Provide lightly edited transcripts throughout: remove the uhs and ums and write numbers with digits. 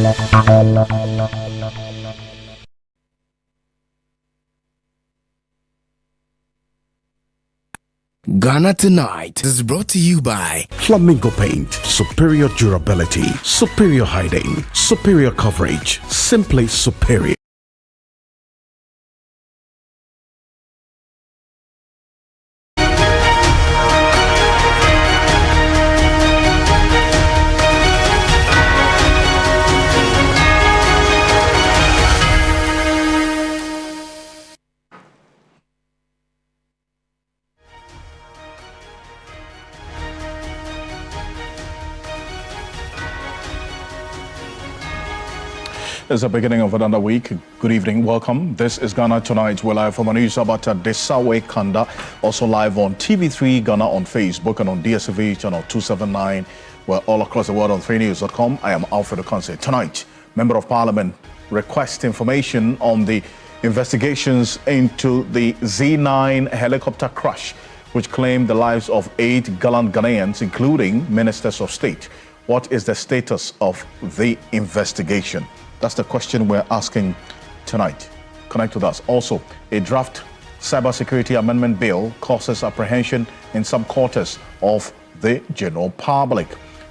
Ghana Tonight is brought to you by Flamingo Paint. Superior durability, superior hiding, superior coverage, simply superior. It's the beginning of another week. Good evening, welcome. This is Ghana Tonight. We're live from a news about Desawe Kanda, also live on TV3 Ghana on Facebook and on DSTV channel 279. We're all across the world on 3news.com. I am Alfred Ocansey. Tonight, Member of Parliament requests information on the investigations into the Z9 helicopter crash, which claimed the lives of 8 gallant Ghanaians, including ministers of state. What is the status of the investigation? That's the question we're asking tonight. Connect with us. Also, a draft cybersecurity amendment bill causes apprehension in some quarters of the general public.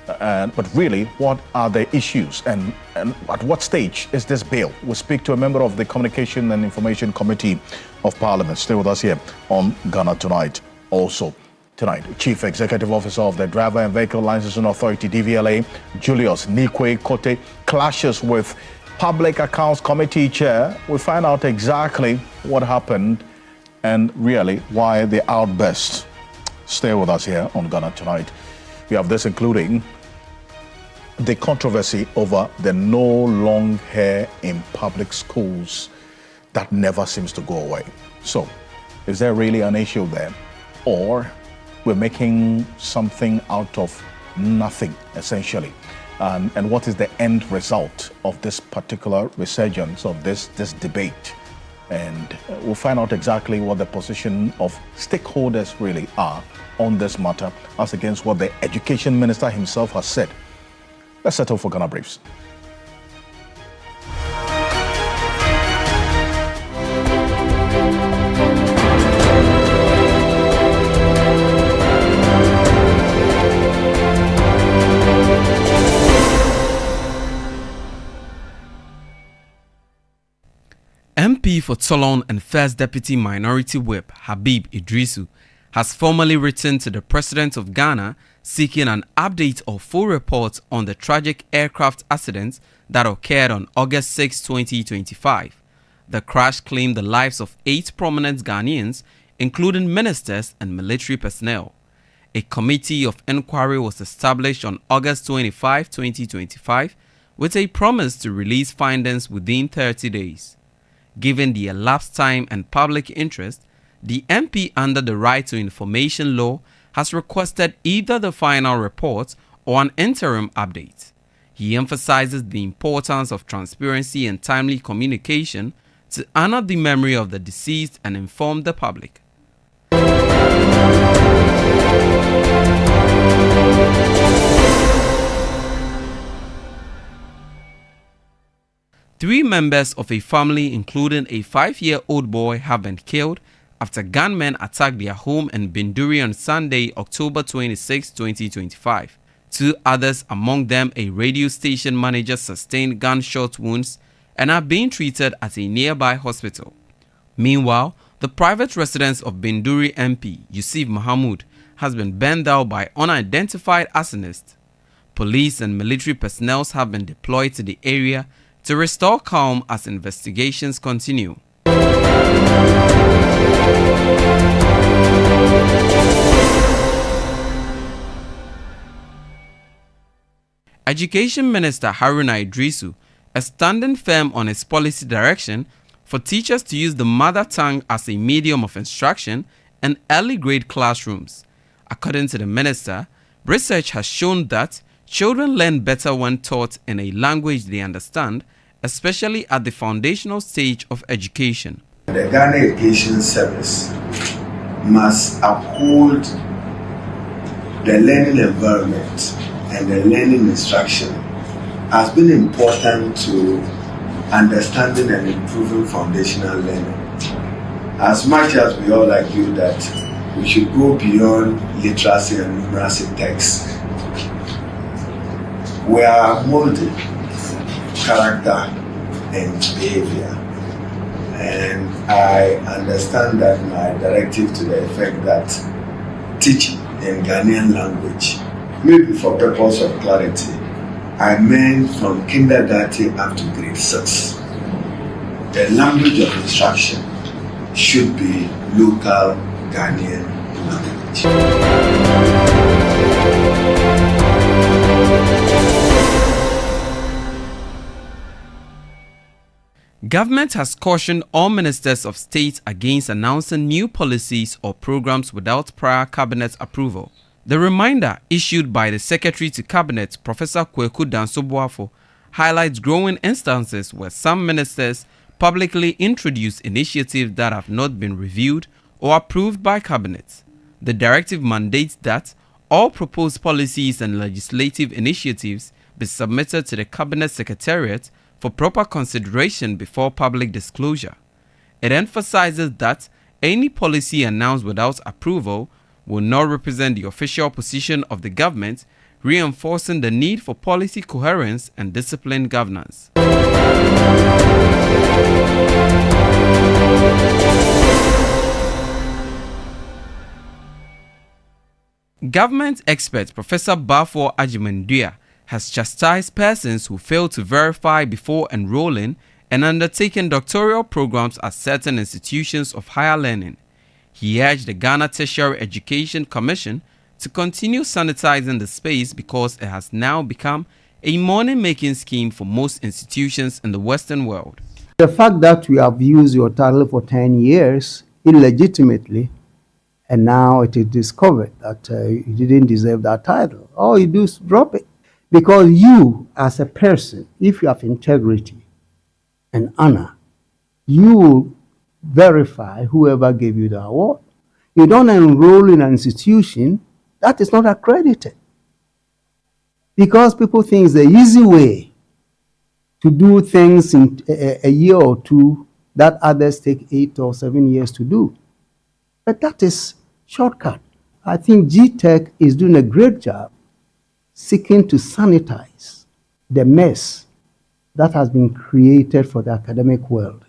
But really, what are the issues and at what stage is this bill? We'll speak to a member of the Communication and Information Committee of Parliament. Stay with us here on Ghana Tonight. Also tonight, Chief Executive Officer of the Driver and Vehicle Licensing Authority, DVLA, Julius Nikwe Kote, clashes with Public Accounts Committee Chair. We find out exactly what happened and really why the outburst. Stay with us here on Ghana Tonight. We have this including the controversy over the no long hair in public schools that never seems to go away. So, is there really an issue there? Or we're making something out of nothing, essentially? And what is the end result of this particular resurgence of this debate? And we'll find out exactly what the position of stakeholders really are on this matter, as against what the Education Minister himself has said. Let's settle for Ghana Briefs. MP for Tolon and First Deputy Minority Whip Habib Idrisu has formally written to the President of Ghana seeking an update or full report on the tragic aircraft accident that occurred on August 6, 2025. The crash claimed the lives of 8 prominent Ghanaians, including ministers and military personnel. A committee of inquiry was established on August 25, 2025, with a promise to release findings within 30 days. Given the elapsed time and public interest, the MP under the Right to Information Law has requested either the final report or an interim update. He emphasizes the importance of transparency and timely communication to honor the memory of the deceased and inform the public. 3 members of a family, including a 5-year-old boy, have been killed after gunmen attacked their home in Binduri on Sunday, October 26, 2025. 2 others, among them a radio station manager, sustained gunshot wounds and are being treated at a nearby hospital. Meanwhile, the private residence of Binduri MP, Yusuf Mahamoud, has been burned down by unidentified arsonists. Police and military personnel have been deployed to the area to restore calm as investigations continue. Education Minister Haruna Idrisu is standing firm on his policy direction for teachers to use the mother tongue as a medium of instruction in early grade classrooms. According to the minister, research has shown that children learn better when taught in a language they understand, especially at the foundational stage of education. The Ghana Education Service must uphold the learning environment and the learning instruction has been important to understanding and improving foundational learning. As much as we all agree that we should go beyond literacy and numeracy texts, we are molding character and behavior. And I understand that my directive to the effect that teaching in Ghanaian language, maybe for purpose of clarity, I meant from kindergarten up to grade 6. The language of instruction should be local Ghanaian language. Government has cautioned all ministers of state against announcing new policies or programs without prior cabinet approval. The reminder issued by the Secretary to Cabinet, Professor Kweku Danso-Boafo, highlights growing instances where some ministers publicly introduce initiatives that have not been reviewed or approved by Cabinet. The directive mandates that all proposed policies and legislative initiatives be submitted to the Cabinet Secretariat for proper consideration before public disclosure. It emphasizes that any policy announced without approval will not represent the official position of the government, reinforcing the need for policy coherence and disciplined governance. Government expert Professor Bafo Ajimandua has chastised persons who fail to verify before enrolling and undertaking doctoral programs at certain institutions of higher learning. He urged the Ghana Tertiary Education Commission to continue sanitizing the space because it has now become a money-making scheme for most institutions in the Western world. The fact that we have used your title for 10 years illegitimately, and now it is discovered that you didn't deserve that title, all you do is drop it. Because you, as a person, if you have integrity and honor, you will verify whoever gave you the award. You don't enroll in an institution that is not accredited. Because people think it's the easy way to do things in a year or two that others take 8 or 7 years to do. But that is shortcut. I think GTech is doing a great job seeking to sanitize the mess that has been created for the academic world.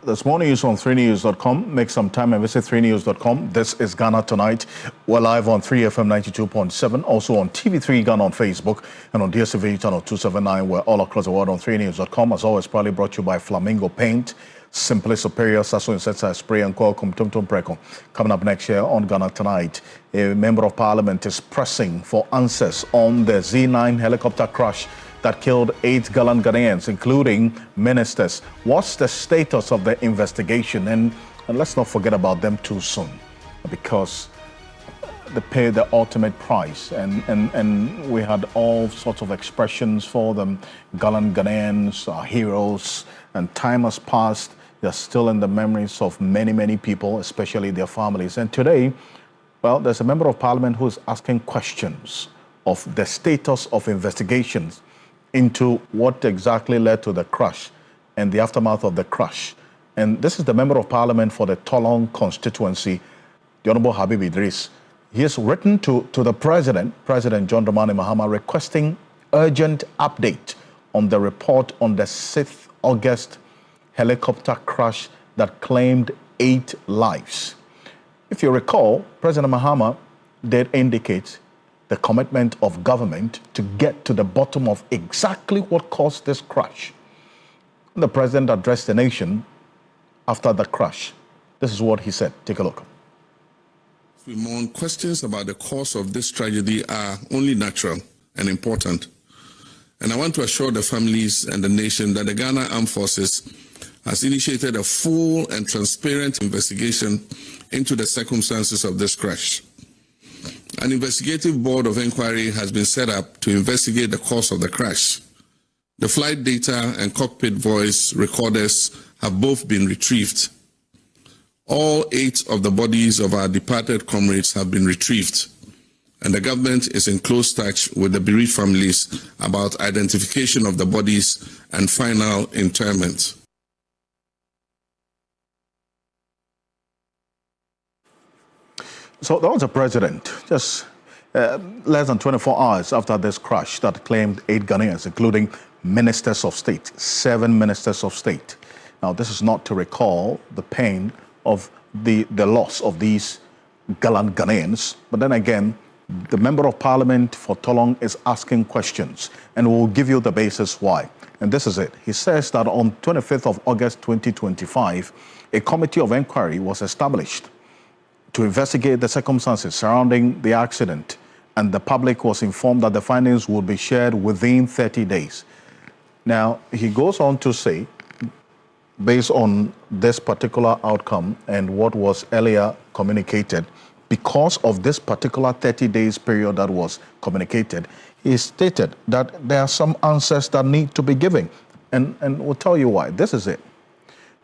This morning is on 3news.com. Make some time and visit 3news.com. This is Ghana Tonight. We're live on 3FM 92.7, also on TV3 Ghana on Facebook and on DSTV channel 279. We're all across the world on 3news.com. As always, proudly brought to you by Flamingo Paint. Simply superior, Sasso Insecticide Spray and Qualcomm Tum Tum Preco. Coming up next year on Ghana Tonight, a member of parliament is pressing for answers on the Z9 helicopter crash that killed 8 gallant Ghanaians, including ministers. What's the status of the investigation? And let's not forget about them too soon, because they paid the ultimate price. And we had all sorts of expressions for them. Gallant Ghanaians are heroes, and time has passed. They're still in the memories of many, many people, especially their families. And today, well, there's a member of parliament who is asking questions of the status of investigations into what exactly led to the crash and the aftermath of the crash. And this is the member of parliament for the Tolong constituency, the Honorable Habib Idris. He has written to the President John Dramani Mahama, requesting urgent update on the report on the 6th August helicopter crash that claimed 8 lives. If you recall, President Mahama did indicate the commitment of government to get to the bottom of exactly what caused this crash. The president addressed the nation after the crash. This is what he said. Take a look. Questions about the cause of this tragedy are only natural and important. And I want to assure the families and the nation that the Ghana Armed Forces has initiated a full and transparent investigation into the circumstances of this crash. An investigative board of inquiry has been set up to investigate the cause of the crash. The flight data and cockpit voice recorders have both been retrieved. All 8 of the bodies of our departed comrades have been retrieved, and the government is in close touch with the bereaved families about identification of the bodies and final interment. So that was the president, just less than 24 hours after this crash that claimed 8 Ghanaians, including ministers of state, 7 ministers of state. Now, this is not to recall the pain of the loss of these gallant Ghanaians, but then again, the member of parliament for Tolong is asking questions, and we'll give you the basis why. And this is it. He says that on 25th of August 2025, a committee of inquiry was established to investigate the circumstances surrounding the accident, and the public was informed that the findings would be shared within 30 days. Now, he goes on to say, based on this particular outcome and what was earlier communicated, because of this particular 30 days period that was communicated, he stated that there are some answers that need to be given. And we'll tell you why. This is it.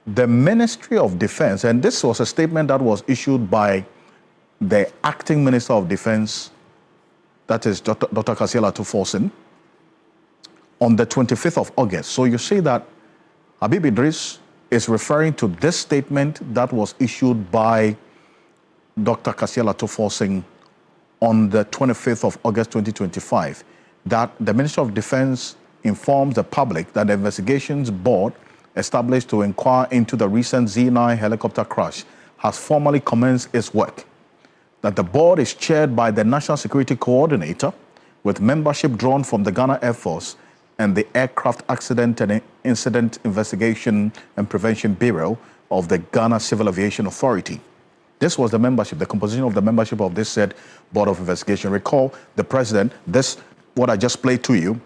The Ministry of Defense, and this was a statement that was issued by the acting Minister of Defense, that is Dr. Kasiela Tuforsen, on the 25th of August. So you see that Habib Idris is referring to this statement that was issued by Dr. Kasiela Tuforsen on the 25th of August 2025, that the Ministry of Defense informs the public that the investigations board established to inquire into the recent Z9 helicopter crash has formally commenced its work. That the board is chaired by the National Security Coordinator, with membership drawn from the Ghana Air Force and the Aircraft Accident and Incident Investigation and Prevention Bureau of the Ghana Civil Aviation Authority. This was the membership, the composition of the membership of this said Board of Investigation. Recall, the president, what I just played to you,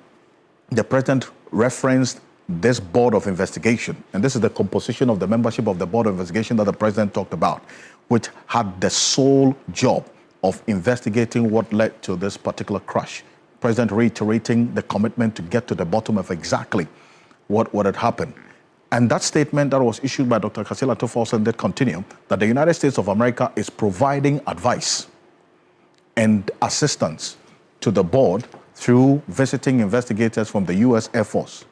the president referenced this Board of Investigation, and this is the composition of the membership of the Board of Investigation that the president talked about, which had the sole job of investigating what led to this particular crash. President reiterating the commitment to get to the bottom of exactly what had happened. And that statement that was issued by Dr. Kasiela Tuforsen did continue, that the United States of America is providing advice and assistance to the board through visiting investigators from the U.S. Air Force.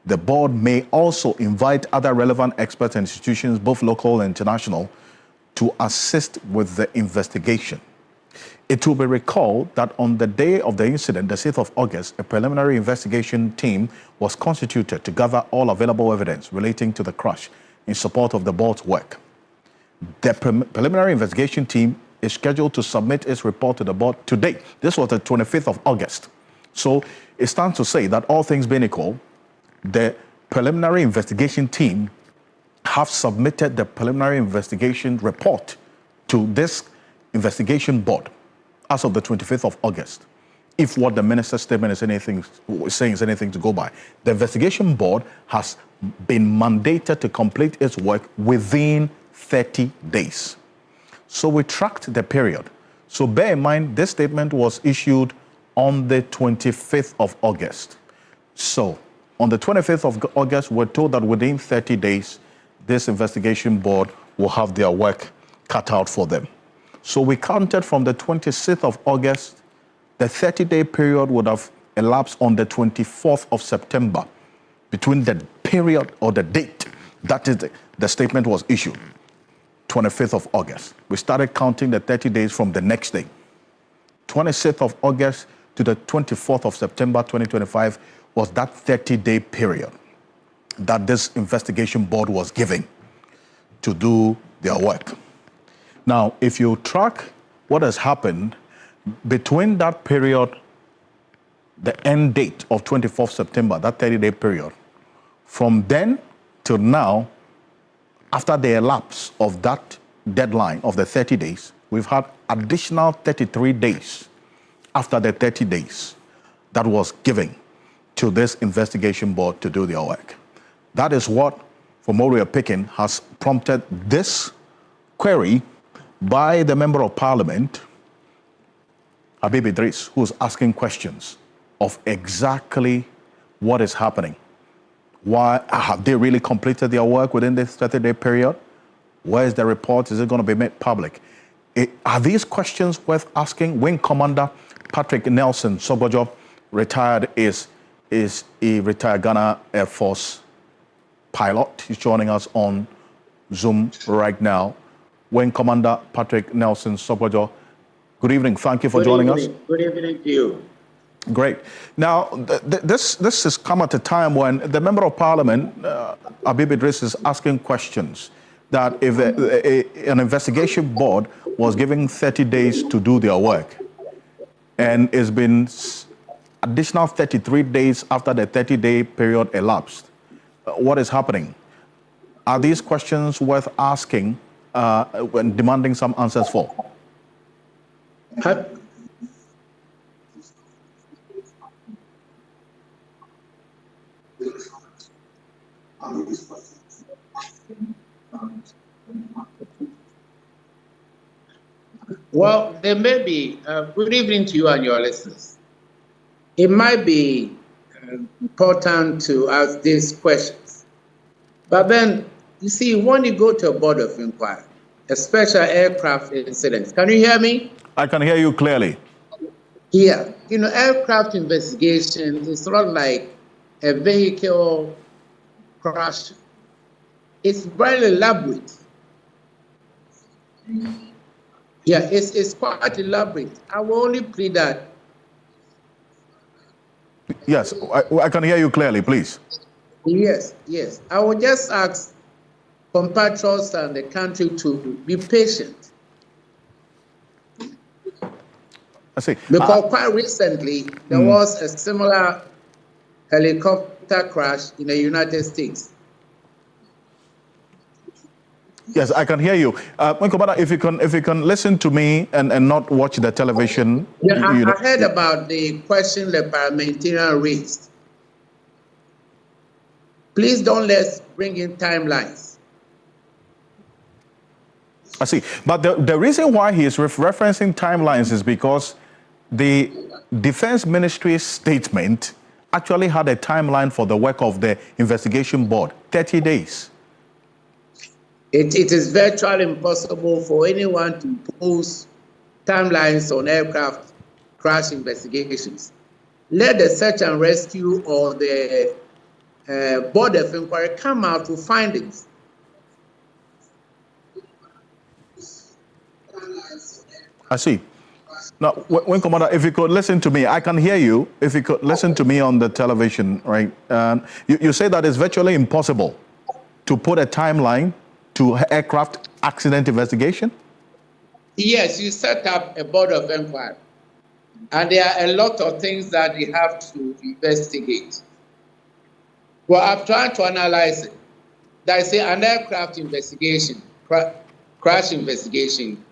The board may also invite other relevant experts and institutions, both local and international, to assist with the investigation. It will be recalled that on the day of the incident, the 6th of August, a preliminary investigation team was constituted to gather all available evidence relating to the crash in support of the board's work. The preliminary investigation team is scheduled to submit its report to the board today. This was the 25th of August. So it stands to say that all things being equal, the preliminary investigation team have submitted the preliminary investigation report to this investigation board as of the 25th of August. If what the minister's statement is saying is anything to go by, the investigation board has been mandated to complete its work within 30 days. So we tracked the period. So bear in mind, this statement was issued on the 25th of August. So on the 25th of August, we're told that within 30 days, this investigation board will have their work cut out for them. So we counted from the 26th of August, the 30-day period would have elapsed on the 24th of September, between the period or the date that is the statement was issued, 25th of August. We started counting the 30 days from the next day. 26th of August to the 24th of September 2025 was that 30-day period that this investigation board was given to do their work. Now, if you track what has happened between that period, the end date of 24th September, that 30-day period, from then till now, after the elapse of that deadline of the 30 days, we've had additional 33 days after the 30 days that was given to this investigation board to do their work. That is what, from what we are picking, has prompted this query by the Member of Parliament, Habib Idris, who's asking questions of exactly what is happening Why have they really completed their work within this 30-day period? Where is the report? Is it going to be made public? Are these questions worth asking? Wing Commander Patrick Nelson Sogbojo, retired, is a retired Ghana Air Force pilot. He's joining us on Zoom right now. Wing Commander Patrick Nelson Sogbojo, good evening. Thank you for joining us. Good evening to you. Great. Now, this has come at a time when the Member of Parliament, Habib Idris, is asking questions that if an investigation board was given 30 days to do their work, and it's been additional 33 days after the 30-day period elapsed, what is happening? Are these questions worth asking when demanding some answers for? Well, there may be, good evening to you and your listeners. It might be important to ask these questions. But then, you see, when you go to a board of inquiry, a special aircraft incident, can you hear me? I can hear you clearly. Yeah. You know, aircraft investigation is not like a vehicle crash. It's very elaborate. Yeah, it's quite elaborate. I will only plead that. Yes, I can hear you clearly, please. Yes. I will just ask compatriots and the country to be patient. I see. Because quite recently, there was a similar helicopter crash in the United States. Yes, I can hear you. Commander, if you can listen to me and not watch the television. Yeah, I heard about the question the parliamentarian raised. Please don't let's bring in timelines. I see. But the reason why he is referencing timelines is because the Defense Ministry's statement actually had a timeline for the work of the investigation board, 30 days. It is virtually impossible for anyone to impose timelines on aircraft crash investigations. Let the search and rescue or the board of inquiry come out with findings. I see. Now, when Commander, if you could listen to me, I can hear you. If you could listen to me on the television, right? You say that it's virtually impossible to put a timeline to aircraft accident investigation? Yes, you set up a board of inquiry, and there are a lot of things that you have to investigate. Well, I'm trying to analyze it. There is an aircraft investigation, crash investigation.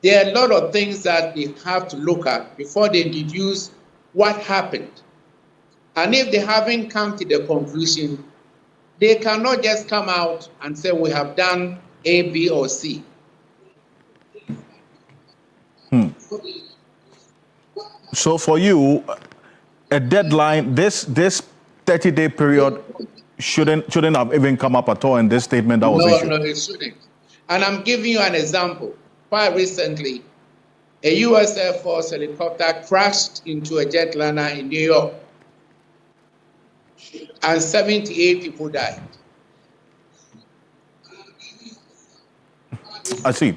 There are a lot of things that they have to look at before they deduce what happened. And if they haven't come to the conclusion, they cannot just come out and say, we have done A, B, or C. So for you, a deadline, this 30-day period shouldn't have even come up at all in this statement that was issued? No, it shouldn't. And I'm giving you an example. Quite recently, a U.S. Air Force helicopter crashed into a jetliner in New York, and 78 people died. I see.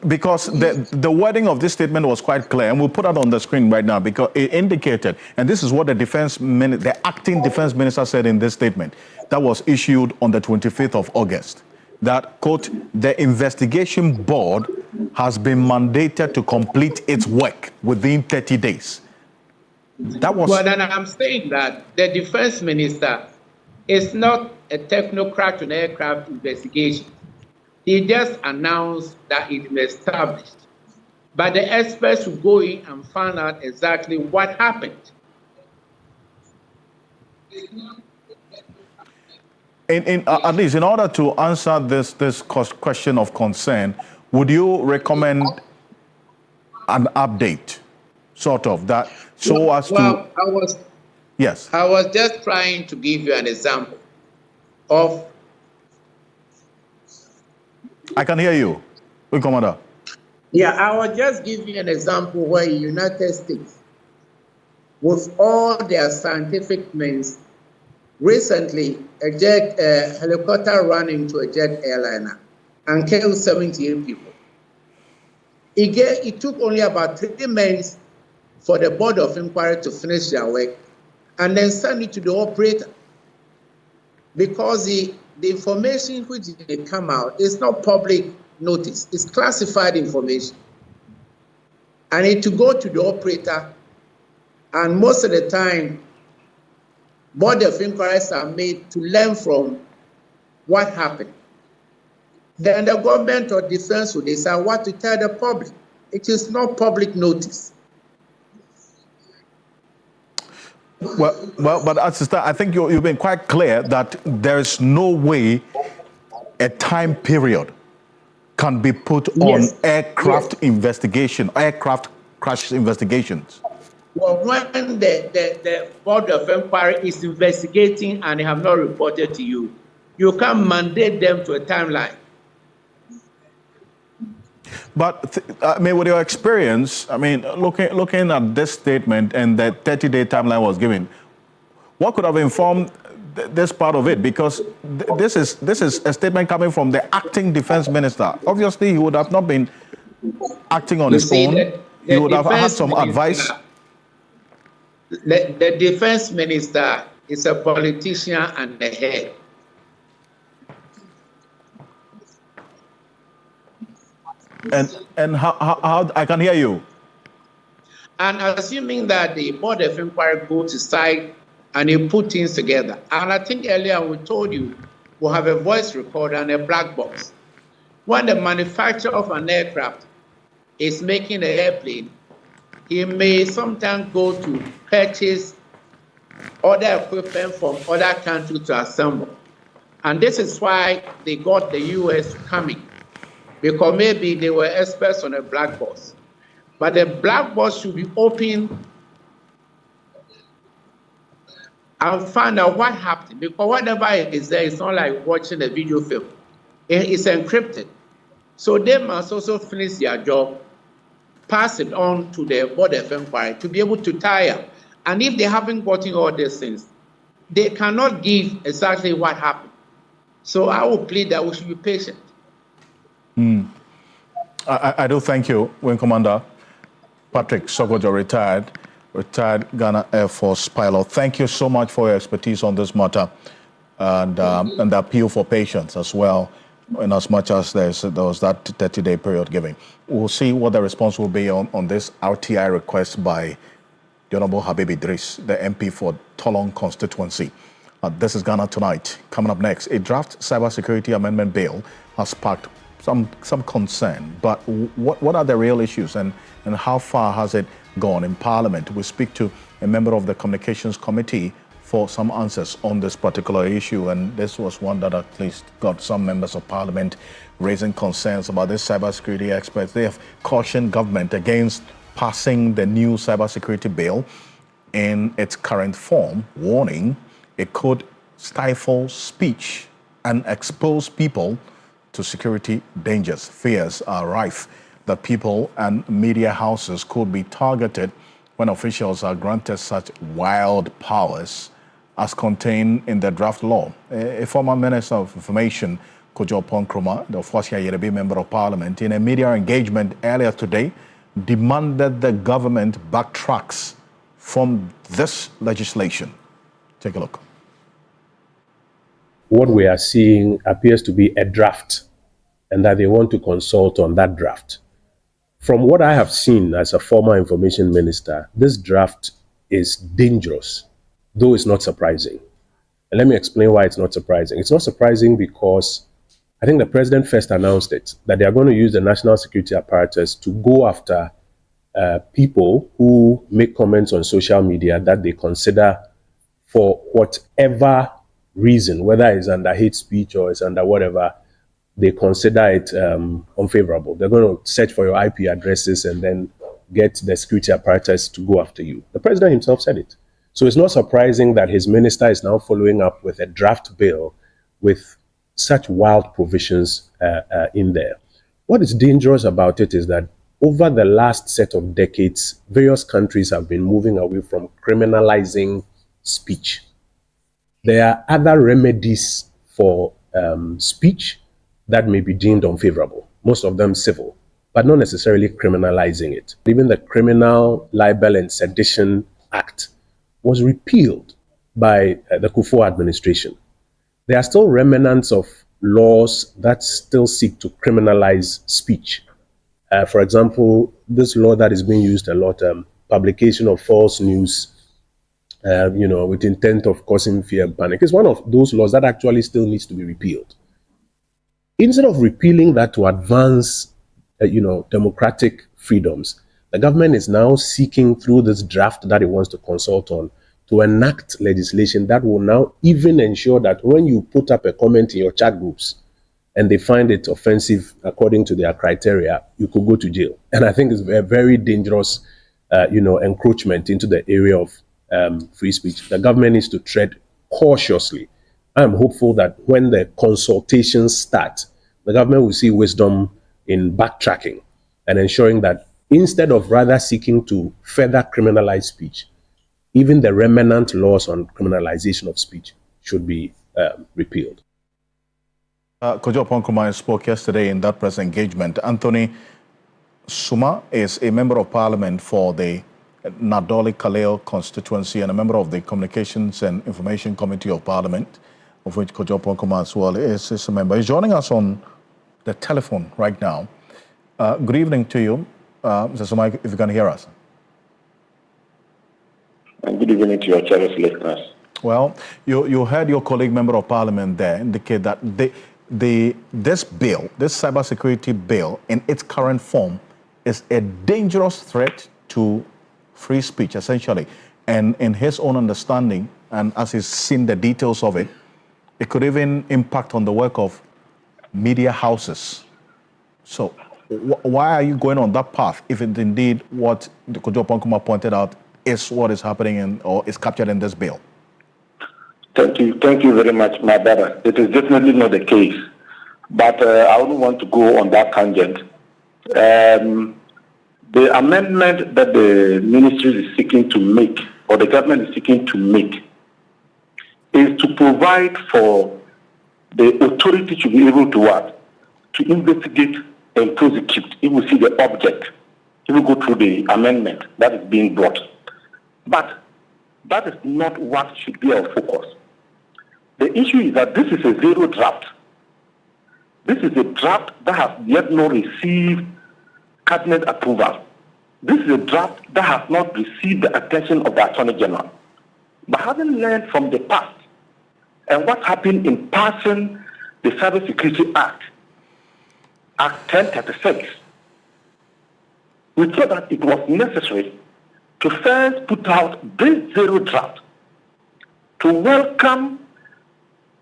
Because the wording of this statement was quite clear, and we'll put that on the screen right now, because it indicated, and this is what the acting defense minister said in this statement that was issued on the 25th of August, that, quote, the investigation board has been mandated to complete its work within 30 days. That was... Well, then I'm saying that the defense minister is not a technocrat on aircraft investigation. He just announced that it was established. But the experts will go in and find out exactly what happened. At least in order to answer this question of concern, would you recommend an update, sort of, that so as to... Yes. I was just trying to give you an example. of... I can hear you. Commander. Yeah, I will just give you an example where the United States, with all their scientific means, recently a helicopter ran into a jet airliner and killed 78 people. It took only about 3 months for the board of inquiry to finish their work and then send it to the operator, because the information which they come out is not public notice, it's classified information. I need to go to the operator, and most of the time, board of inquiries are made to learn from what happened. Then the government or defense will decide what to tell the public. It is not public notice. Well, but Assistant, I think you've been quite clear that there is no way a time period can be put on aircraft investigation, aircraft crash investigations. Well, when the board of inquiry is investigating and they have not reported to you, you can mandate them to a timeline. But I mean, with your experience, I mean, looking at this statement and that 30-day timeline was given, what could have informed this part of it? Because this is a statement coming from the acting defense minister. Obviously, he would have not been acting on his own. He would have had some advice. The defense minister is a politician and the head. And how I can hear you. And assuming that the board of inquiry go to site and they put things together. And I think earlier we told you we'll have a voice recorder and a black box. When the manufacturer of an aircraft is making an airplane, he may sometimes go to purchase other equipment from other countries to assemble. And this is why they got the US coming, because maybe they were experts on a black box. But the black box should be open and find out what happened, because whatever is there, it's not like watching a video film. It's encrypted. So they must also finish their job, pass it on to the board of inquiry to be able to tie up. And if they haven't gotten all these things, they cannot give exactly what happened. So I will plead that we should be patient. I do thank you, Wing Commander Patrick Sogojo, retired Ghana Air Force pilot. Thank you so much for your expertise on this matter and the appeal for patience as well, in as much as there was that 30-day period given. We'll see what the response will be on this RTI request by the Honorable Habib Idris, the MP for Tolong constituency. This is Ghana Tonight. Coming up next, a draft cybersecurity amendment bill has sparked some concern, but what are the real issues and how far has it gone in Parliament? We speak to a member of the Communications Committee for some answers on this particular issue, and this was one that at least got some members of Parliament raising concerns about this. Cybersecurity experts, they have cautioned government against passing the new cybersecurity bill in its current form, warning it could stifle speech and expose people to security dangers. Fears are rife that people and media houses could be targeted when officials are granted such wild powers as contained in the draft law. A former Minister of Information, Kojo Ponkroma, the Fosia Yerebe Member of Parliament, in a media engagement earlier today, demanded the government backtracks from this legislation. Take a look. What we are seeing appears to be a draft, and that they want to consult on that draft. From what I have seen as a former information minister, this draft is dangerous, though it's not surprising. And let me explain why it's not surprising. It's not surprising because I think the president first announced it, that they are going to use the national security apparatus to go after people who make comments on social media that they consider, for whatever reason, whether it's under hate speech or it's under whatever, they consider it unfavorable. They're going to search for your IP addresses and then get the security apparatus to go after you. The president himself said it. So it's not surprising that his minister is now following up with a draft bill with such wild provisions in there. What is dangerous about it is that over the last set of decades, various countries have been moving away from criminalizing speech. There are other remedies for speech that may be deemed unfavorable, most of them civil, but not necessarily criminalizing it. Even the Criminal Libel and Sedition Act was repealed by the Kufuor administration. There are still remnants of laws that still seek to criminalize speech. For example, this law that is being used a lot, publication of false news, with intent of causing fear and panic, is one of those laws that actually still needs to be repealed. Instead of repealing that to advance, democratic freedoms, the government is now seeking through this draft that it wants to consult on to enact legislation that will now even ensure that when you put up a comment in your chat groups and they find it offensive according to their criteria, you could go to jail. And I think it's a very dangerous, encroachment into the area of free speech. The government needs to tread cautiously. I'm hopeful that when the consultations start, the government will see wisdom in backtracking and ensuring that instead of rather seeking to further criminalize speech, even the remnant laws on criminalization of speech should be repealed. Kojo Oponkrumah spoke yesterday in that press engagement. Anthony Suma is a member of parliament for the Nadoli Kaleo constituency and a member of the Communications and Information Committee of Parliament, of which Kojo Oponkrumah as well is a member. He's joining us on the telephone right now. Good evening to you, Mr. Suma, if you can hear us. And good evening to your cherished listeners. Well, you heard your colleague member of parliament there indicate that this bill, this cybersecurity bill in its current form is a dangerous threat to free speech, essentially. And in his own understanding, and as he's seen the details of it, it could even impact on the work of media houses. So why are you going on that path if it's indeed what Kojo Oponkrumah pointed out is what is happening or is captured in this bill? Thank you very much, my brother. It is definitely not the case, but I wouldn't want to go on that tangent. The amendment that the ministry is seeking to make, or the government is seeking to make, is to provide for the authority to be able to what? To investigate and prosecute. If we see the object, if we go through the amendment that is being brought. But that is not what should be our focus. The issue is that this is a zero draft. This is a draft that has yet not received cabinet approval. This is a draft that has not received the attention of the Attorney General. But having learned from the past and what happened in passing the Cybersecurity Act, Act 1036, we thought that it was necessary to first put out this zero draft to welcome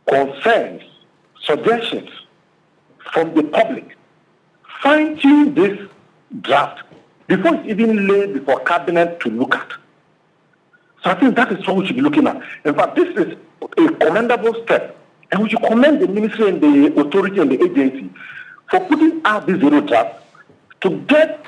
concerns, suggestions from the public, fine-tune this draft before it's even laid before cabinet to look at. So I think that is what we should be looking at. In fact, this is a commendable step, and we should commend the ministry and the authority and the agency for putting out this zero draft to get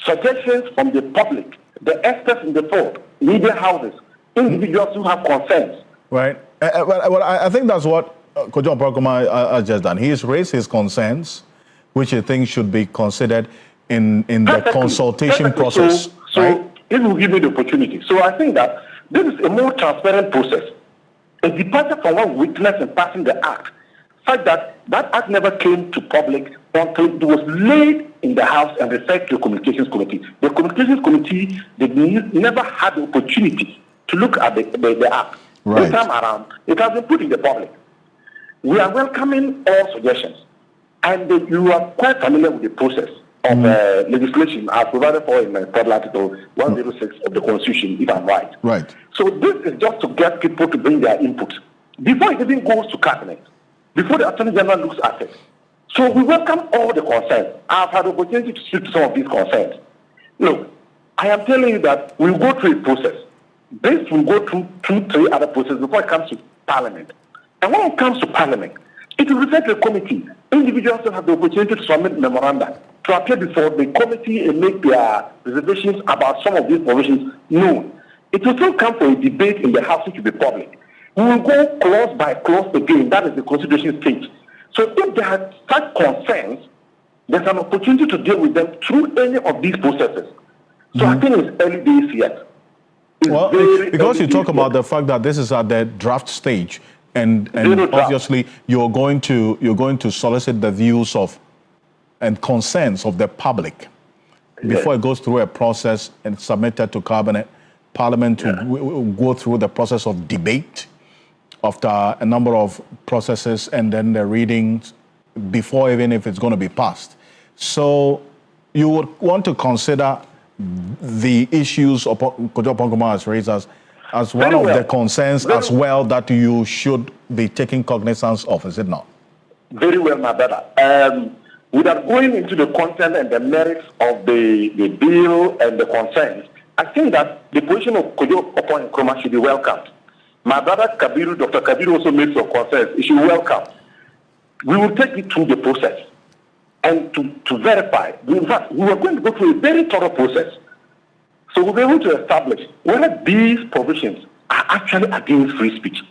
suggestions from the public, the experts in the field, media houses, individuals who have concerns. Right. Well, I think that's what Kojo Oponkrumah has just done. He has raised his concerns, which he thinks should be considered in the consultation process. So it will give me the opportunity. So I think that this is a more transparent process. A departure from what we witnessed in passing the act, such that act never came to public until it was laid in the House and referred to the Communications Committee. The Communications Committee never had the opportunity to look at the act. Right. This time around, it has been put in the public. We are welcoming all suggestions, and you are quite familiar with the process of legislation as provided for in Federal Article 106 of the Constitution, if I'm right. Right. So this is just to get people to bring their input before it even goes to cabinet, before the Attorney General looks at it. So we welcome all the concerns. I've had the opportunity to speak to some of these concerns. Look, I am telling you that we'll go through a process. This will go through 2-3 other processes before it comes to Parliament. And when it comes to Parliament, it will present to a committee. Individuals will have the opportunity to submit memoranda, to appear before the committee and make their reservations about some of these provisions known. It will still come for a debate in the House, which will be public. We will go clause by clause again. That is the consideration stage. So if there are such concerns, there's an opportunity to deal with them through any of these processes. So I think it's early days yet. Well, because you talk about the fact that this is at the draft stage, and obviously you're going to solicit the views of and concerns of the public before it goes through a process and submitted to cabinet. Parliament will go through the process of debate after a number of processes and then the readings before even if it's going to be passed. So you would want to consider the issues Kojo Pongoma has raised as one of the concerns as well that you should be taking cognizance of, is it not? Very well, my brother. Without going into the content and the merits of the bill and the concerns, I think that the position of Kojo Pongoma should be welcomed. My brother Kabiru, Dr. Kabiru also made some concerns. It should be welcomed. We will take it through the process and to verify. In fact, we are going to go through a very thorough process. So we'll be able to establish whether these provisions are actually against free speech.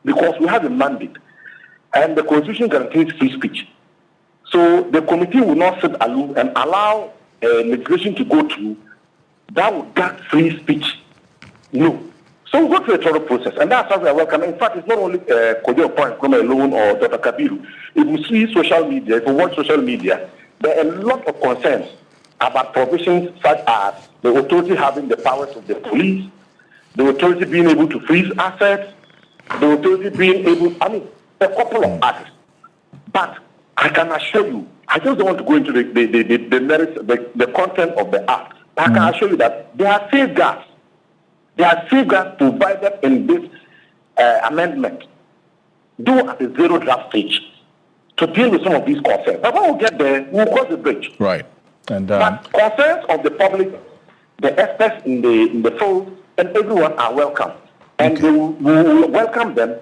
Because we have a mandate and the Constitution guarantees free speech. So the committee will not sit aloof and allow legislation to go through that would guard free speech. No. So we'll go through a thorough process, and that's how we are welcome. In fact, it's not only Kojo Pongoma alone or Dr. Kabiru. If you see social media, if you watch social media, there are a lot of concerns about provisions such as the authority having the powers of the police, the authority being able to freeze assets, the authority being able, a couple of acts. But I can assure you, I just don't want to go into the merits, the content of the act. I can assure you that there are safeguards. There are safeguards provided in this amendment, though at the zero draft stage, to deal with some of these concerns. But when we get there, we'll cross the bridge. Right. And but concerns of the public, the experts in the fold, and everyone are welcome. And we will welcome them,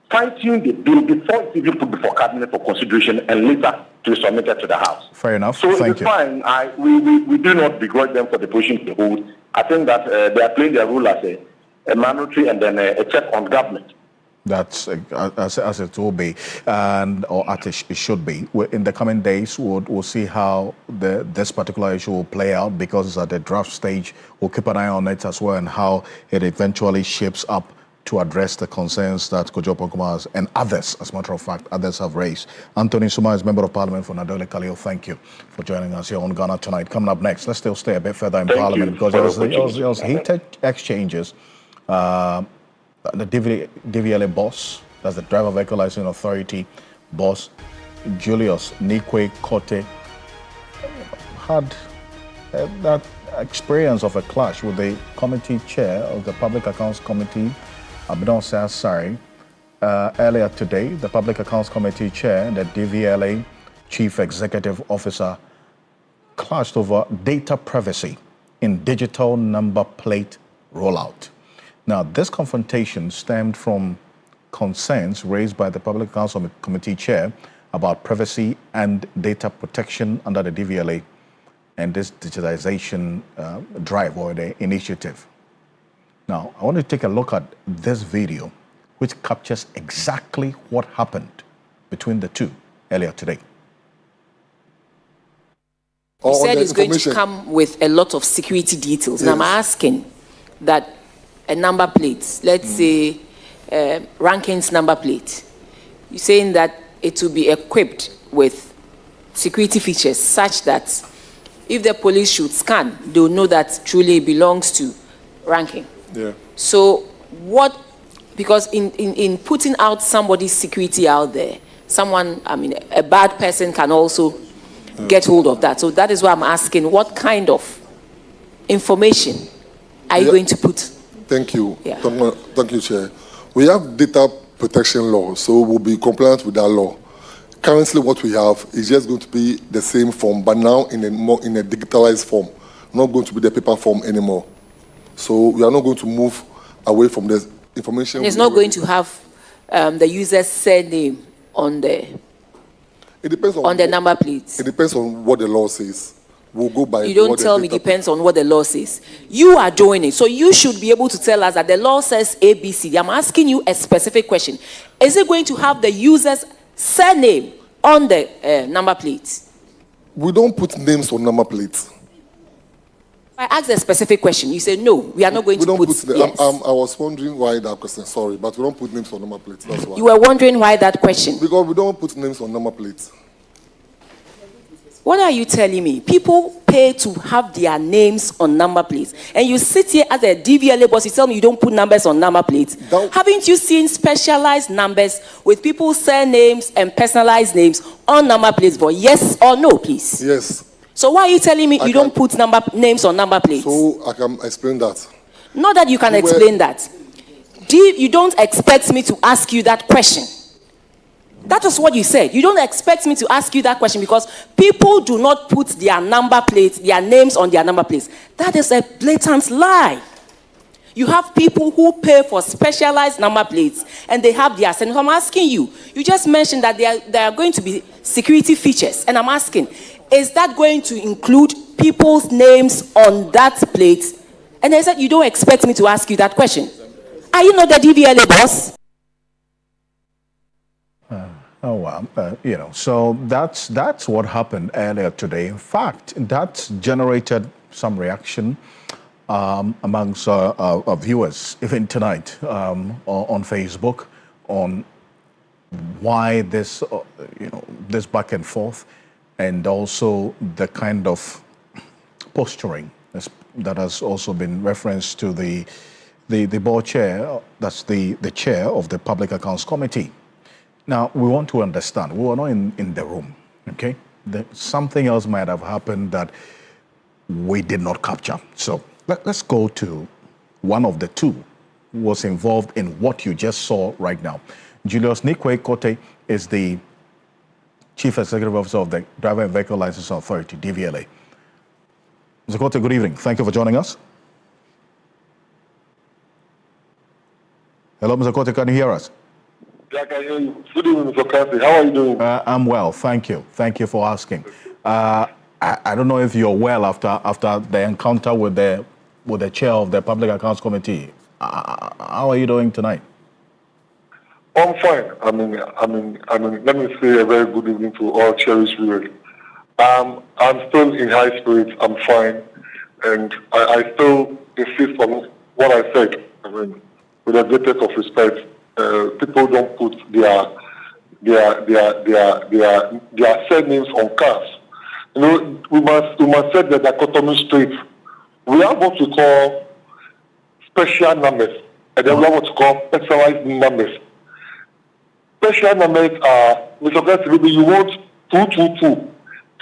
fine-tune the bill before it's even put before cabinet for consideration and later to be submitted to the House. Fair enough. So Thank it's you. fine. We do not begrudge them for the position they hold. I think that they are playing their role as a mandatory and then a check on government. That's as it will be, or as it should be. In the coming days, we'll see how this particular issue will play out because it's at the draft stage. We'll keep an eye on it as well and how it eventually shapes up to address the concerns that Kojo Pongoma and others, as a matter of fact, others have raised. Anthony Suma is Member of Parliament for Nadole Kaleo. Thank you for joining us here on Ghana Tonight. Coming up next, let's still stay a bit further in Parliament because there was heated exchanges. The DVLA boss, that's the Driver Vehicle Licensing Authority boss, Julius Nikwe Kote, had that experience of a clash with the committee chair of the Public Accounts Committee, Abdon Sassari. Earlier today, the Public Accounts Committee chair and the DVLA Chief Executive Officer clashed over data privacy in digital number plate rollout. Now, this confrontation stemmed from concerns raised by the Public Accounts Committee chair about privacy and data protection under the DVLA and this digitization drive or the initiative. Now, I want to take a look at this video, which captures exactly what happened between the two earlier today. You said it's going to come with a lot of security details. Yes. And I'm asking that a number plate, let's say Rankings number plate, you're saying that it will be equipped with security features such that if the police should scan, they'll know that truly it belongs to Ranking. Yeah. So what, because in putting out somebody's security out there, someone, a bad person can also get hold of that. So that is why I'm asking, what kind of information are you going to put? Thank you. Yeah. Thank you, Chair. We have data protection law, so we'll be compliant with that law. Currently, what we have is just going to be the same form, but now in a digitalized form, not going to be the paper form anymore. So we are not going to move away from the information. It's not going to have the user's surname on the number plates? It depends on what the law says. We'll go by. You don't tell me depends on what the law says. You are doing it, so you should be able to tell us that the law says ABC. I'm asking you a specific question. Is it going to have the user's surname on the number plates? We don't put names on number plates. I asked a specific question. You said no. We are not going to put. Yes. I was wondering why that question. Sorry, but we don't put names on number plates. That's why. You were wondering why that question? Because we don't put names on number plates. What are you telling me? People pay to have their names on number plates, and you sit here as a DVLA boss. You tell me you don't put numbers on number plates. Haven't you seen specialized numbers with people's surnames and personalized names on number plates? For yes or no, please. Yes. So why are you telling me you don't put names on number plates? So I can explain that. Not that you can explain that. You don't expect me to ask you that question. That is what you said. You don't expect me to ask you that question because people do not put their number plates, their names on their number plates. That is a blatant lie. You have people who pay for specialized number plates and they have their surname. I'm asking you. You just mentioned that there are going to be security features, and I'm asking, is that going to include people's names on that plate? And they said you don't expect me to ask you that question. Are you not the DVLA boss? So that's what happened earlier today. In fact, that generated some reaction amongst our viewers, even tonight, on Facebook, on why this, this back and forth, and also the kind of posturing that has also been referenced to the board chair, that's the chair of the Public Accounts Committee. Now, we want to understand, we were not in the room, okay? Something else might have happened that we did not capture. So let's go to one of the two who was involved in what you just saw right now. Julius Nikwe Kote is the Chief Executive Officer of the Driver and Vehicle License Authority, DVLA. Mr. Kote, good evening. Thank you for joining us. Hello, Mr. Kote, can you hear us? Yeah, I can hear you. Good evening, Mr. Ocansey. How are you doing? I'm well, thank you. Thank you for asking. I don't know if you're well after the encounter with the chair of the Public Accounts Committee. How are you doing tonight? I'm fine. I mean, let me say a very good evening to all cherished viewers. I'm still in high spirits. I'm fine, and I still insist on what I said. I mean, with the greatest of respect, people don't put their surnames on cars. You know, we must set the dichotomy straight. We have what we call special numbers, and then we have what we call personalized numbers. Special numbers are, Mr. Ocansey, maybe you want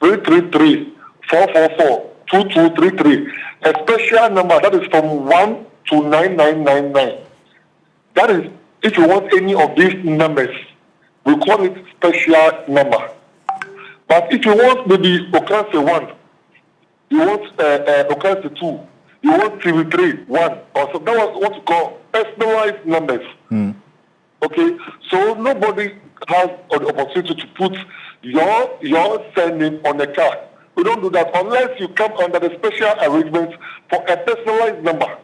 222-333-444-2233. A special number that is from 1 to 9999. That is, if you want any of these numbers, we call it special number. But if you want maybe Ocansey 1, you want Ocansey 2, you want TV3 1, or so that was what we call personalized numbers. Okay, so nobody has an opportunity to put your surname on a card. We don't do that unless you come under the special arrangements for a personalized number.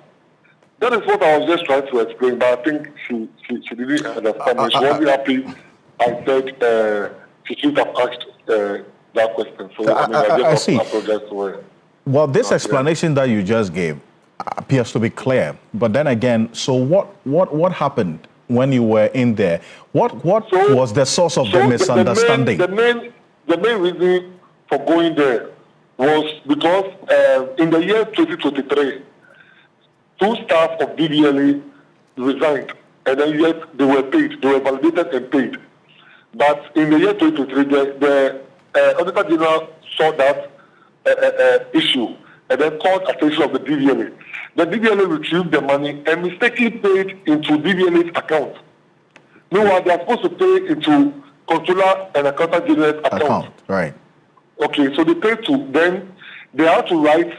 That is what I was just trying to explain, but I think she didn't understand me. She wasn't happy. I said she should have asked that question. So I just apologize to her. Well, this explanation that you just gave appears to be clear. But then again, so what happened when you were in there? What was the source of the misunderstanding? The main reason for going there was because in the year 2023, 2 staff of DVLA resigned, and then yet they were paid. They were validated and paid. But in the year 2023, the Auditor General saw that issue and then called attention of the DVLA. The DVLA retrieved the money and mistakenly paid into DVLA's account. Meanwhile, they are supposed to pay into Controller and Accountant General's account. Right. Okay, so they paid to, then they had to write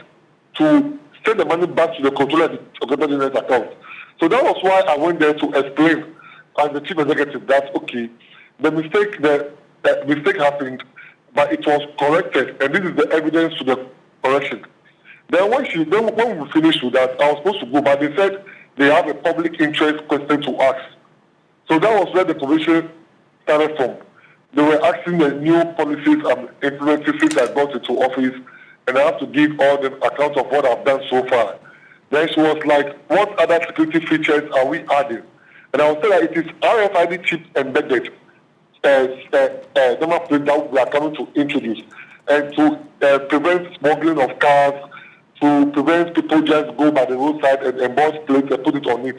to send the money back to the Controller and Accountant General's account. So that was why I went there to explain as the chief executive that, okay, the mistake happened, but it was corrected, and this is the evidence to the correction. Then when we finished with that, I was supposed to go, but they said they have a public interest question to ask. So that was where the commission started from. They were asking the new policies and implementing since I got into office, and I have to give all the accounts of what I've done so far. Then she was like, what other security features are we adding? And I was saying that it is RFID chip embedded number plate that we are coming to introduce, and to prevent smuggling of cars, to prevent people just go by the roadside and emboss plates and put it on it,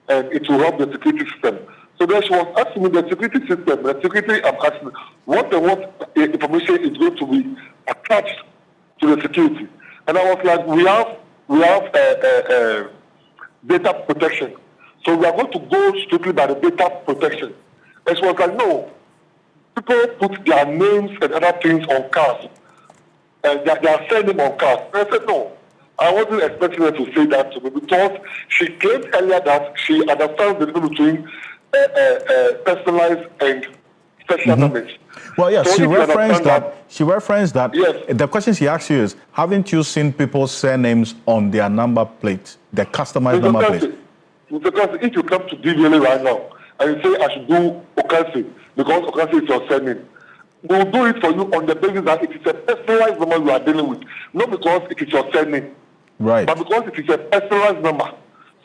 and it will help the security system. So then she was asking me the security system, the security, I'm asking what information is going to be attached to the security. And I was like, we have data protection. So we are going to go strictly by the data protection. And she was like, no, people put their names and other things on cards. And they are sending on cards. And I said, no, I wasn't expecting her to say that to me, because she claimed earlier that she understands the difference between personalized and special numbers. Well, yes, so she referenced that. Yes. The question she asked you is, haven't you seen people's surnames on their number plates, the customized number plates? Because if you come to DVLA right now and you say I should do Ocansey because Ocansey is your surname, we'll do it for you on the basis that it is a personalized number you are dealing with, not because it is your surname, right? But because it is a personalized number.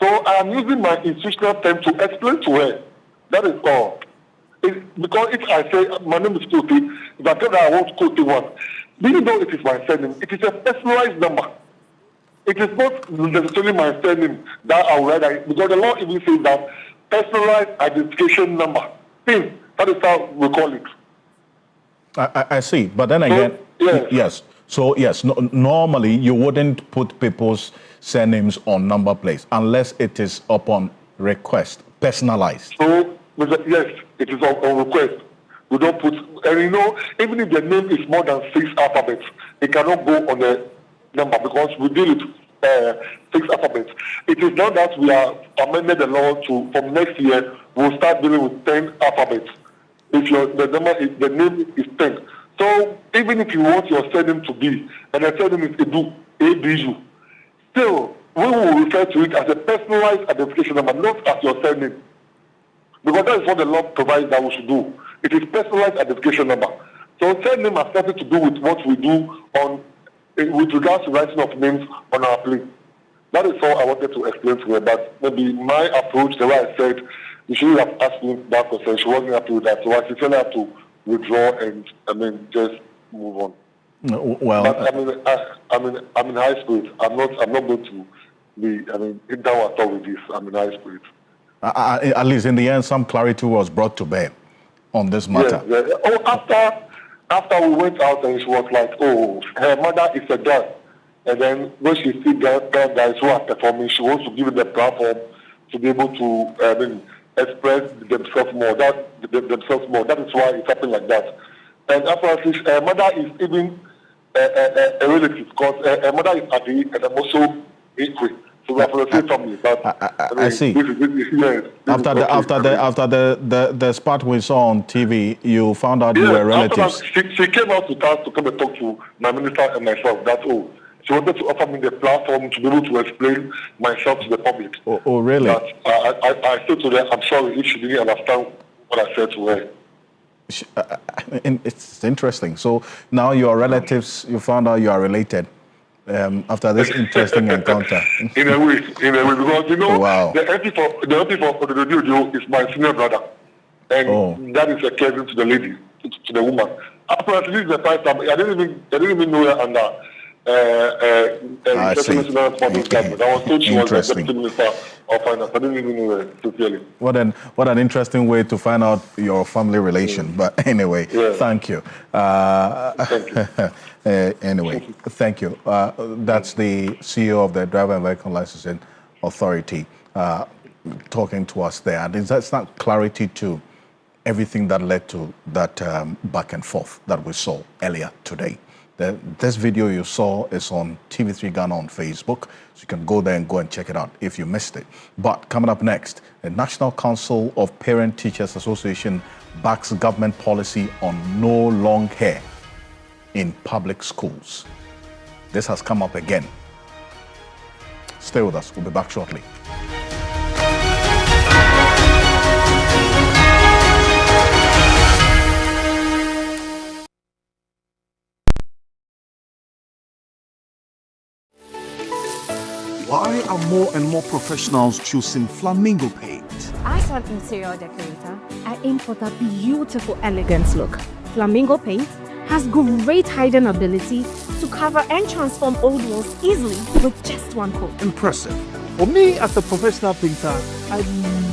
So I am using my institutional term to explain to her. That is all. Because if I say my name is Kote, if I tell her I want Kote one, even though it is my surname, it is a personalized number. It is not necessarily my surname that I will write, because the law even says that personalized identification number. That is how we call it. I see, but then again, yes. So yes, normally you wouldn't put people's surnames on number plates unless it is upon request, personalized. So yes, it is on request. We don't put, and even if the name is more than 6 alphabets, it cannot go on the number because we deal with 6 alphabets. It is not that we are amended the law to from next year we'll start dealing with 10 alphabets. If the name is 10. So even if you want your surname to be, and the surname is ABU, still we will refer to it as a personalized identification number, not as your surname. Because that is what the law provides that we should do. It is personalized identification number. So surname has nothing to do with what we do with regards to writing of names on our plate. That is all I wanted to explain to her. But maybe my approach, the way I said, you should have asked me that question. She wasn't happy with that. So I sincerely have to withdraw and just move on. Well, but I'm in high spirits. I'm not going to be down at all with this. I'm in high spirits. At least in the end, some clarity was brought to bear on this matter. Yes. Oh, after we went out and she was like, oh, her mother is a girl. And then when she sees guys who are performing, she wants to give them the platform to be able to express themselves more. That is why it's happening like that. And after her mother is even a relative, because her mother is Adi and I'm also equal. So we are for the same family. But I see. After the spot we saw on TV, you found out you were relatives. She came out to us to come and talk to my minister and myself. That's all. She wanted to offer me the platform to be able to explain myself to the public. Oh really? That I said to her, I'm sorry if she didn't understand what I said to her. It's interesting. So now your relatives, you found out you are related. After this interesting encounter. In a way, because wow. the MP for the radio is my senior brother, and that is a cousin to the lady, to the woman. Apparently, this is the first time I didn't even know her under I see. I was told she was the deputy minister of finance. I didn't even know her sincerely. What an interesting way to find out your family relation. But anyway, thank you. Thank you. Anyway, thank you. That's the CEO of the Driver and Vehicle Licensing Authority talking to us there. And that's not clarity to everything that led to that back and forth that we saw earlier today. This video you saw is on TV3 Ghana on Facebook, so you can go there and check it out if you missed it. But coming up next, the National Council of Parent Teachers Association backs government policy on no long hair in public schools. This has come up again. Stay with us. We'll be back shortly. Why are more and more professionals choosing flamingo paint? As an interior decorator, I aim for that beautiful, elegant look. Flamingo paint has great hiding ability to cover and transform old walls easily with just one coat. Impressive. For me, as a professional painter, I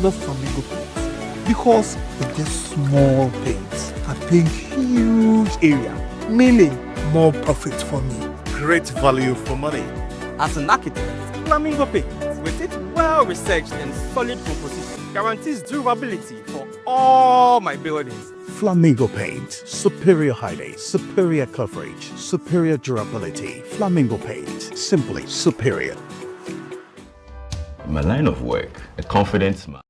love flamingo paints because with just small paints, I paint huge area, meaning more profit for me. Great value for money. As an architect, flamingo paint, with its well-researched and solid composition, guarantees durability for all my buildings. Flamingo paint, superior hiding, superior coverage, superior durability. Flamingo paint, simply superior. In my line of work, a confident man.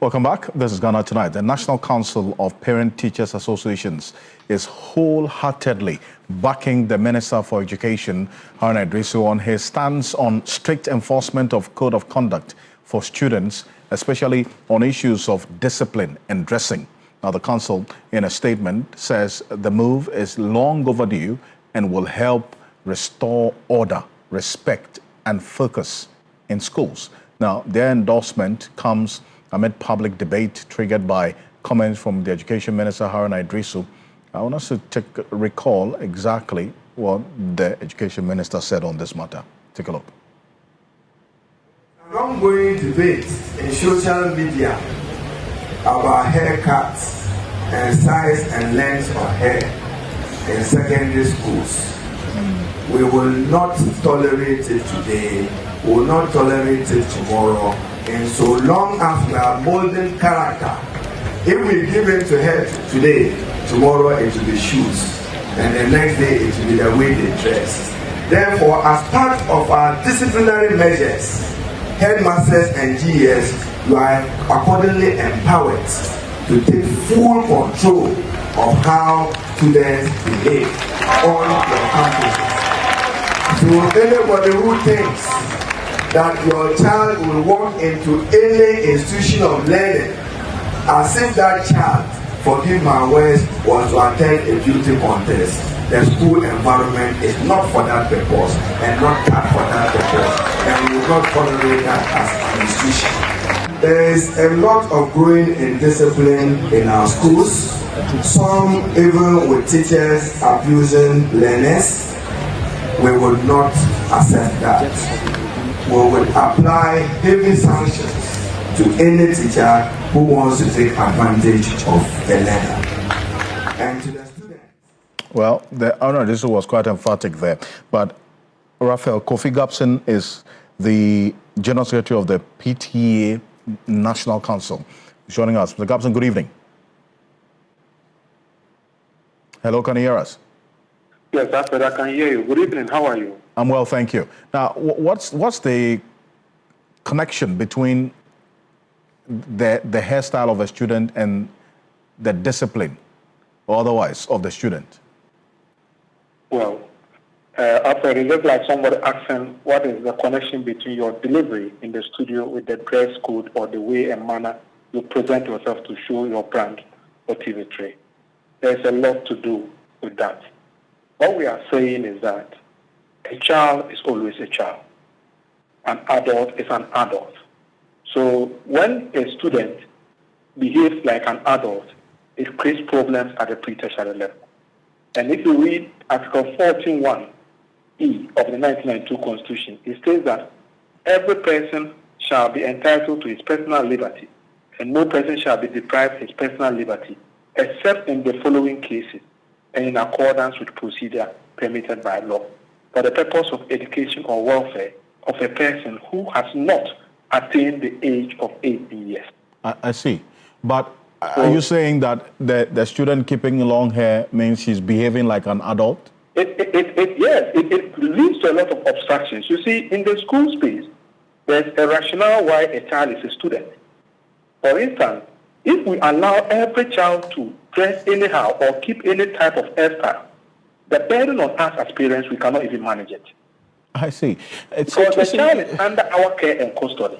Welcome back. This is Ghana Tonight. The National Council of Parent Teachers Associations is wholeheartedly backing the Minister for Education, Haruna Iddrisu, on his stance on strict enforcement of code of conduct for students, especially on issues of discipline and dressing. Now, the council, in a statement, says the move is long overdue and will help restore order, respect, and focus in schools. Now, their endorsement comes amid public debate triggered by comments from the Education Minister, Haruna Iddrisu. I want us to recall exactly what the Education Minister said on this matter. Take a look. An ongoing debate in social media about haircuts and size and length of hair in secondary schools. We will not tolerate it today, we will not tolerate it tomorrow, and so long as we are molding character. If we give in to hair today, tomorrow it will be shoes, and the next day it will be the way they dress. Therefore, as part of our disciplinary measures, headmasters and GES, you are accordingly empowered to take full control of how students behave on your campuses. So anybody who thinks that your child will walk into any institution of learning as if that child, forgive my words, was to attend a beauty contest, the school environment is not for that purpose and not cut for that purpose, and we will not tolerate that as an institution. There is a lot of growing indiscipline in our schools, some even with teachers abusing learners. We will not accept that. We will apply heavy sanctions to any teacher who wants to take advantage of a learner. And to the students. Well, the Honor Iddrisu was quite emphatic there. But Raphael, Kofi Gapson is the General Secretary of the PTA National Council. He's joining us. Mr. Gapson, good evening. Hello, can you hear us? Yes, Alfred, I can hear you. Good evening. How are you? I'm well, thank you. Now, what's the connection between the hairstyle of a student and the discipline or otherwise of the student? Well, Alfred, it's just like somebody asking what is the connection between your delivery in the studio with the dress code or the way and manner you present yourself to show your brand or TV3. There's a lot to do with that. What we are saying is that a child is always a child. An adult is an adult. So when a student behaves like an adult, it creates problems at the pre-tertiary level. And if you read Article 14.1e of the 1992 Constitution, it states that every person shall be entitled to his personal liberty, and no person shall be deprived his personal liberty, except in the following cases, and in accordance with procedure permitted by law, for the purpose of education or welfare of a person who has not attained the age of 18 years. I see. But are you saying that the student keeping long hair means he's behaving like an adult? It leads to a lot of obstructions. You see, in the school space, there's a rationale why a child is a student. For instance, if we allow every child to dress anyhow or keep any type of hairstyle, the burden on us as parents, we cannot even manage it. I see. Because the child is under our care and custody.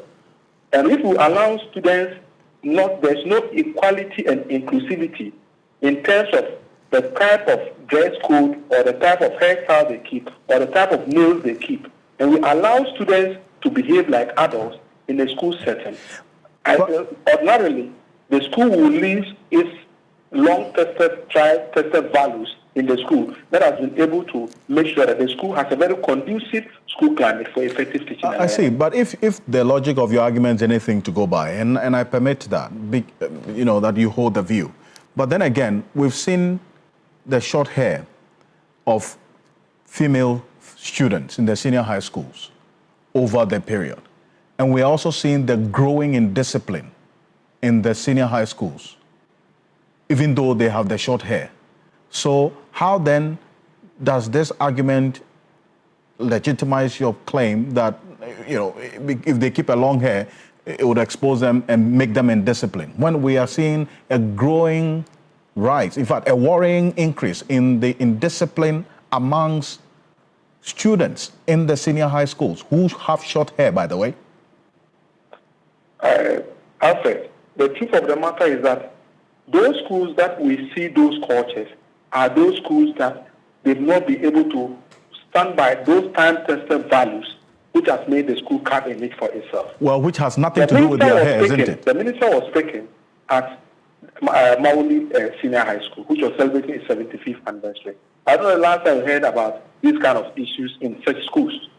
And if we allow students, there's no equality and inclusivity in terms of the type of dress code or the type of hairstyle they keep or the type of nails they keep, and we allow students to behave like adults in a school setting, ordinarily, the school will lose its long-tested, tried-tested values in the school that has been able to make sure that the school has a very conducive school climate for effective teaching. I see, but if the logic of your argument is anything to go by, and I permit that, that you hold the view, but then again, we've seen the short hair of female students in the senior high schools over the period, and we're also seeing the growing indiscipline in the senior high schools, even though they have the short hair. So how then does this argument legitimize your claim that, if they keep a long hair, it would expose them and make them indisciplined. When we are seeing a growing rise, in fact, a worrying increase in the indiscipline amongst students in the senior high schools who have short hair, by the way. Alfred, the truth of the matter is that those schools that we see those cultures are those schools that they've not been able to stand by those time-tested values which has made the school carve a niche for itself. Well, which has nothing to do with their hair, isn't it? The minister was speaking at Mauli Senior High School, which was celebrating its 75th anniversary. I don't know the last time I heard about these kind of issues in such schools.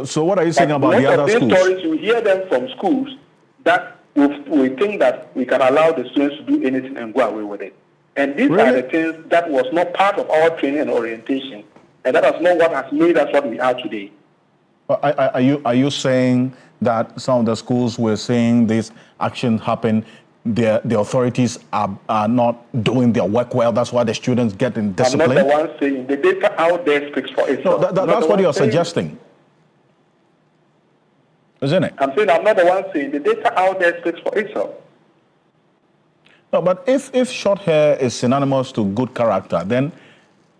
So what are you saying about the other schools? Stories, you hear them from schools that we think that we can allow the students to do anything and go away with it. And these are the things that was not part of our training and orientation. And that is not what has made us what we are today. Are you saying that some of the schools were saying this action happened, the authorities are not doing their work well, that's why the students get in discipline? I'm not the one saying, the data out there speaks for itself. No, that's what you're suggesting, isn't it? I'm saying I'm not the one saying, the data out there speaks for itself. No, but if short hair is synonymous to good character, then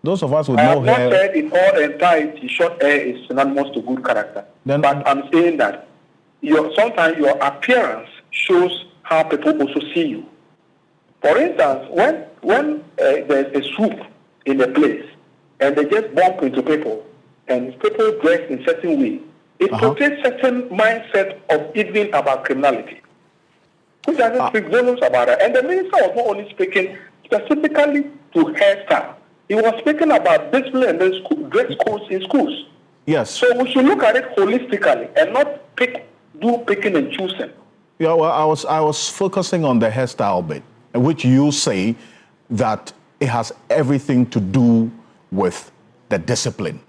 those of us with no hair... I have not said in all entirety short hair is synonymous to good character. But I'm saying that sometimes your appearance shows how people also see you. For instance, when there's a swoop in a place and they just bump into people and people dress in a certain way, it portrays certain mindset of even about criminality, which doesn't speak volumes about it. And the minister was not only speaking specifically to hairstyle, he was speaking about discipline and dress codes in schools. Yes. So we should look at it holistically and not do picking and choosing. Yeah, well, I was focusing on the hairstyle bit, which you say that it has everything to do with the discipline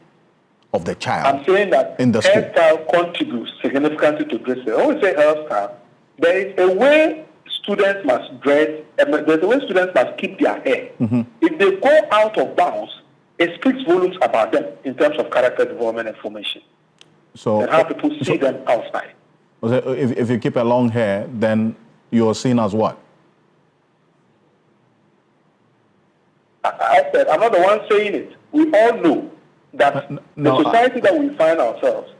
of the child. I'm saying that in the hairstyle contributes significantly to dressing. When we say hairstyle, there is a way students must dress, and there's a way students must keep their hair. If they go out of bounds, it speaks volumes about them in terms of character development and formation. So, and how people see them outside. If you keep a long hair, then you're seen as what? I said, I'm not the one saying it. We all know that the society that we find ourselves,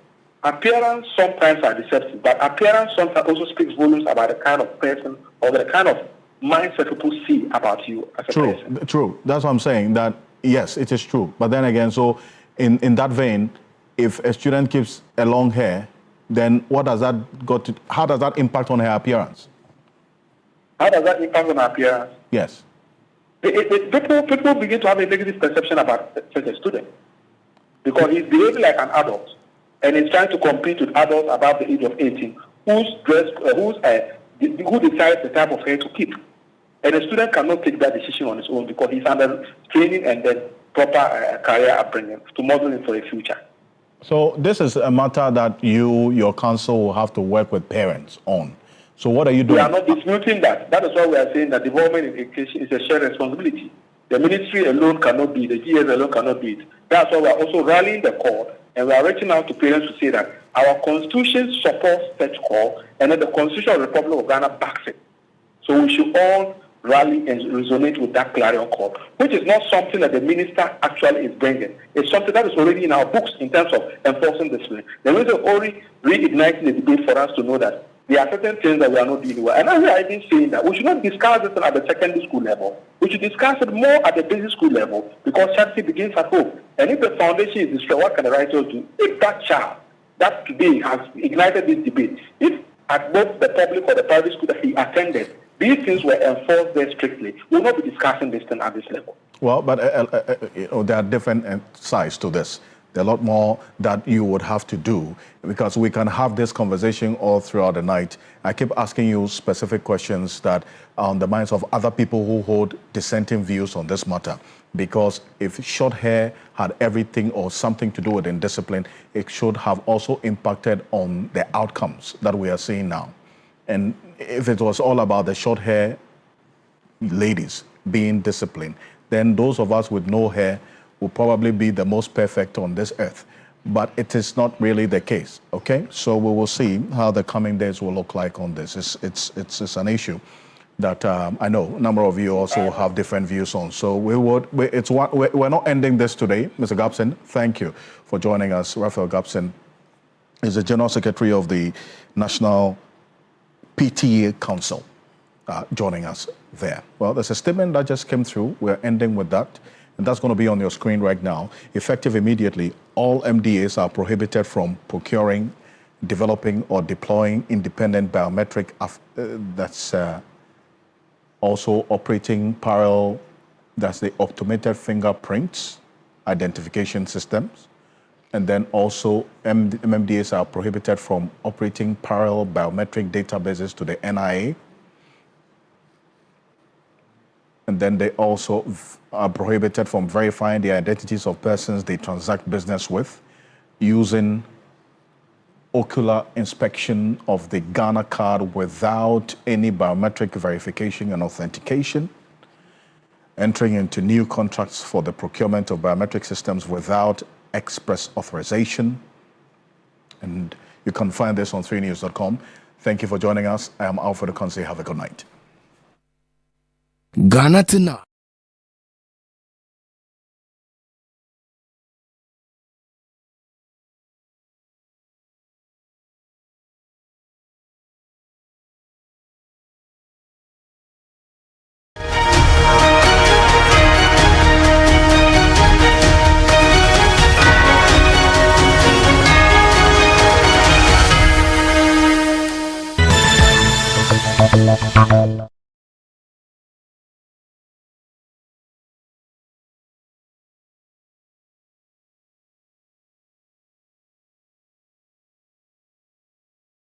appearance sometimes are deceptive, but appearance sometimes also speaks volumes about the kind of person or the kind of mindset people see about you as a person. True. That's what I'm saying, that yes, it is true. But then again, so in that vein, if a student keeps a long hair, then what does that how does that impact on her appearance? How does that impact on her appearance? Yes. People begin to have a negative perception about such a student because he's behaving like an adult and he's trying to compete with adults above the age of 18 who decides the type of hair to keep. And a student cannot take that decision on his own because he's under training and then proper career upbringing to model him for the future. So this is a matter that your council will have to work with parents on. So what are you doing? We are not disputing that. That is why we are saying that development in education is a shared responsibility. The ministry alone cannot do it. The GS alone cannot do it. That's why we are also rallying the call and we are reaching out to parents to say that our constitution supports such call and that the Constitution of the Republic of Ghana backs it. So we should all rally and resonate with that clarion call, which is not something that the minister actually is bringing. It's something that is already in our books in terms of enforcing discipline. The minister is already reigniting the debate for us to know that there are certain things that we are not dealing with. And we are even saying that we should not discuss this at the secondary school level. We should discuss it more at the basic school level because charity begins at home. And if the foundation is destroyed, what can the writers do? If that child that today has ignited this debate, if at both the public or the private school that he attended, these things were enforced there strictly, we will not be discussing this thing at this level. Well, but there are different sides to this. There are a lot more that you would have to do because we can have this conversation all throughout the night. I keep asking you specific questions that are on the minds of other people who hold dissenting views on this matter. Because if short hair had everything or something to do with indiscipline, it should have also impacted on the outcomes that we are seeing now. And if it was all about the short hair ladies being disciplined, then those of us with no hair will probably be the most perfect on this earth. but it is not really the case. Okay, so we will see how the coming days will look like on this. It's an issue that I know a number of you also have different views on. So we're not ending this today. Mr. Gabson, thank you for joining us. Raphael Gabson is the General Secretary of the National PTA Council, joining us there. Well, there's a statement that just came through. We're ending with that, and that's going to be on your screen right now. Effective immediately, all MDAs are prohibited from procuring, developing, or deploying independent biometric that's also operating parallel, that's the automated fingerprints identification systems. And then also MMDAs are prohibited from operating parallel biometric databases to the NIA. And then they also are prohibited from verifying the identities of persons they transact business with using ocular inspection of the Ghana card without any biometric verification and authentication, entering into new contracts for the procurement of biometric systems without express authorization. And you can find this on 3news.com. Thank you for joining us. I am Alfred Ocansey. Have a good night. Ghana Tonight.